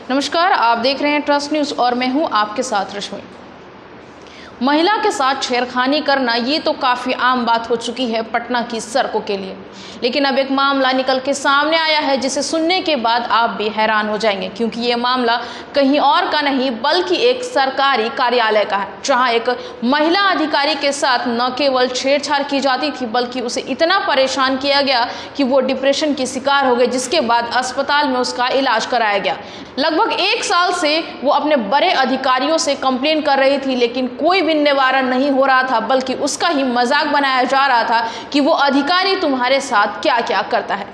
नमस्कार, आप देख रहे हैं ट्रस्ट न्यूज़ और मैं हूं आपके साथ रश्मि। महिला के साथ छेड़खानी करना ये तो काफ़ी आम बात हो चुकी है पटना की सड़कों के लिए, लेकिन अब एक मामला निकल के सामने आया है जिसे सुनने के बाद आप भी हैरान हो जाएंगे, क्योंकि ये मामला कहीं और का नहीं बल्कि एक सरकारी कार्यालय का है, जहां एक महिला अधिकारी के साथ न केवल छेड़छाड़ की जाती थी बल्कि उसे इतना परेशान किया गया कि वो डिप्रेशन की शिकार हो गई, जिसके बाद अस्पताल में उसका इलाज कराया गया। लगभग 1 साल से वो अपने बड़े अधिकारियों से कंप्लेन कर रही थी, लेकिन कोई भी निवारण नहीं हो रहा था, बल्कि उसका ही मजाक बनाया जा रहा था कि वो अधिकारी तुम्हारे साथ क्या क्या करता है।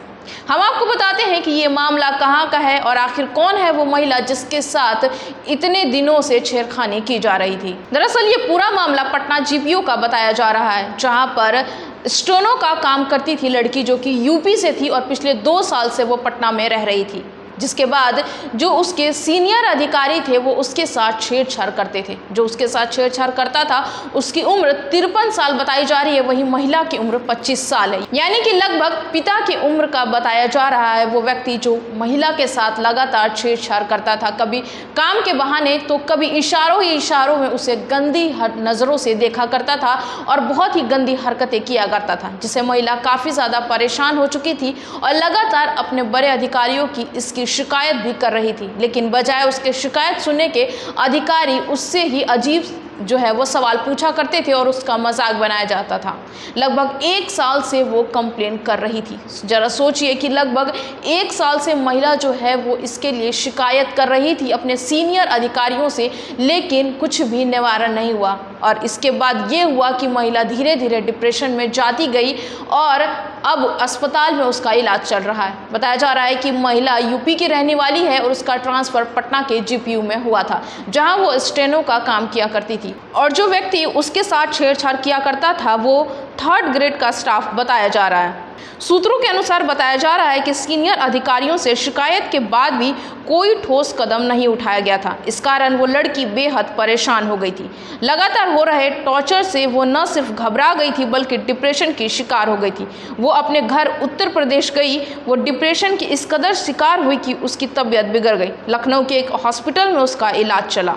हम आपको बताते हैं कि ये मामला कहाँ का है और आखिर कौन है वो महिला जिसके साथ इतने दिनों से छेड़खानी की जा रही थी। दरअसल ये पूरा मामला पटना जीपीओ का बताया जा रहा है, जहां पर स्टेनो का काम करती थी लड़की, जो कि यूपी से थी और पिछले 2 साल से वो पटना में रह रही थी। जिसके बाद जो उसके सीनियर अधिकारी थे वो उसके साथ छेड़छाड़ करते थे। जो उसके साथ छेड़छाड़ करता था उसकी उम्र 53 साल बताई जा रही है, वही महिला की उम्र 25 साल है, यानी कि लगभग पिता की उम्र का बताया जा रहा है वो व्यक्ति जो महिला के साथ लगातार छेड़छाड़ करता था। कभी काम के बहाने तो कभी इशारों ही इशारों में उसे गंदी नज़रों से देखा करता था और बहुत ही गंदी हरकतें किया करता था, जिससे महिला काफ़ी ज़्यादा परेशान हो चुकी थी और लगातार अपने बड़े अधिकारियों की इसकी शिकायत भी कर रही थी। लेकिन बजाय उसके शिकायत सुनने के अधिकारी उससे ही अजीब जो है वो सवाल पूछा करते थे और उसका मजाक बनाया जाता था। लगभग 1 साल से वो कंप्लेन कर रही थी। जरा सोचिए कि लगभग 1 साल से महिला जो है वो इसके लिए शिकायत कर रही थी अपने सीनियर अधिकारियों से, लेकिन कुछ भी निवारण नहीं हुआ। और इसके बाद ये हुआ कि महिला धीरे धीरे डिप्रेशन में जाती गई और अब अस्पताल में उसका इलाज चल रहा है। बताया जा रहा है कि महिला यूपी की रहने वाली है और उसका ट्रांसफ़र पटना के जीपीयू में हुआ था, जहां वो स्टेनो का काम किया करती थी। और जो व्यक्ति उसके साथ छेड़छाड़ किया करता था वो 3rd ग्रेड का स्टाफ बताया जा रहा है। सूत्रों के अनुसार बताया जा रहा है कि सीनियर अधिकारियों से शिकायत के बाद भी कोई ठोस कदम नहीं उठाया गया था। इस कारण वो लड़की बेहद परेशान हो गई थी। लगातार हो रहे टॉर्चर से वो न सिर्फ घबरा गई थी बल्कि डिप्रेशन की शिकार हो गई थी। वो अपने घर उत्तर प्रदेश गई। वो डिप्रेशन की इस कदर शिकार हुई कि उसकी तबीयत बिगड़ गई। लखनऊ के एक हॉस्पिटल में उसका इलाज चला।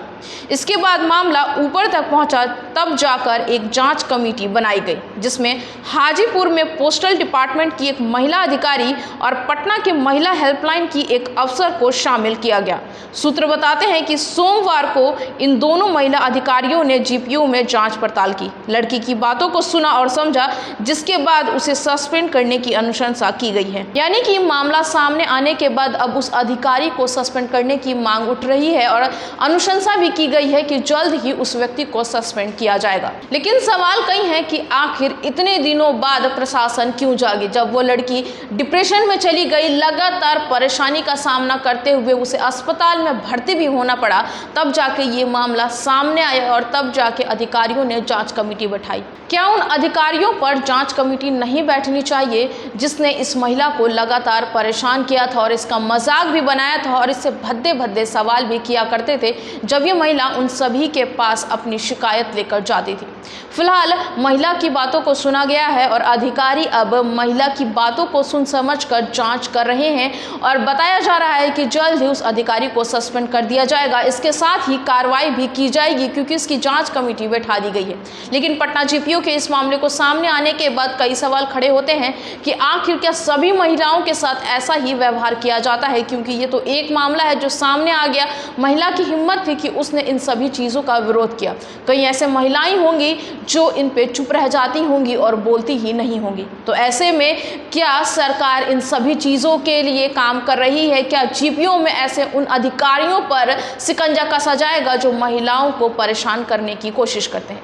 इसके बाद मामला ऊपर तक पहुंचा, तब जाकर एक जांच कमेटी बनाई गई, जिसमें हाजीपुर में पोस्टल डिपार्टमेंट की एक महिला अधिकारी और पटना के महिला हेल्पलाइन की एक अफसर को शामिल किया गया। सूत्र बताते हैं कि सोमवार को इन दोनों महिला अधिकारियों ने जीपीयू में जांच पड़ताल की, लड़की की बातों को सुना और समझा, जिसके बाद उसे सस्पेंड करने की अनुशंसा की गई है। यानी कि मामला सामने आने के बाद अब उस अधिकारी को सस्पेंड करने की मांग उठ रही है और अनुशंसा भी की गई है कि जल्द ही उस व्यक्ति को सस्पेंड किया जाएगा। लेकिन सवाल कई है कि आखिर इतने दिनों बाद प्रशासन क्यों जागे, जब वो लड़की डिप्रेशन में चली गई, लगातार परेशानी का सामना करते हुए उसे अस्पताल में भर्ती भी होना पड़ा, तब जाके ये मामला सामने आया और तब जाके अधिकारियों ने जांच कमेटी बैठाई। क्या उन अधिकारियों पर जांच कमेटी नहीं बैठनी चाहिए जिसने इस महिला को लगातार परेशान किया था और इसका मजाक भी बनाया था और इससे भद्दे भद्दे सवाल भी किया करते थे जब ये महिला उन सभी के पास अपनी शिकायत लेकर जाती थी। फिलहाल महिला की बातों को सुना गया है और अधिकारी अब महिला की बातों को सुन समझ कर जांच कर रहे हैं और बताया जा रहा है कि जल्द ही उस अधिकारी को सस्पेंड कर दिया जाएगा। इसके साथ ही कार्रवाई भी की जाएगी क्योंकि इसकी जांच कमेटी बैठा दी गई है। लेकिन पटना जीपीओ के इस मामले को सामने आने के बाद कई सवाल खड़े होते हैं कि आखिर क्या सभी महिलाओं के साथ ऐसा ही व्यवहार किया जाता है, क्योंकि ये तो एक मामला है जो सामने आ गया। महिला की हिम्मत थी कि उसने इन सभी चीज़ों का विरोध किया। कई ऐसे महिलाएं होंगी जो इन पे चुप रह जाती होंगी और बोलती ही नहीं होंगी। तो ऐसे में क्या सरकार इन सभी चीज़ों के लिए काम कर रही है? क्या जीपीओ में ऐसे उन अधिकारियों पर शिकंजा कसा जाएगा जो महिलाओं को परेशान करने की कोशिश करते हैं?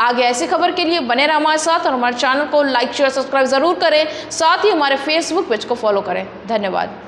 आगे ऐसी खबर के लिए बने रहे हमारे साथ और हमारे चैनल को लाइक शेयर सब्सक्राइब जरूर करें। साथ ही हमारे फेसबुक पेज को फॉलो करें। धन्यवाद।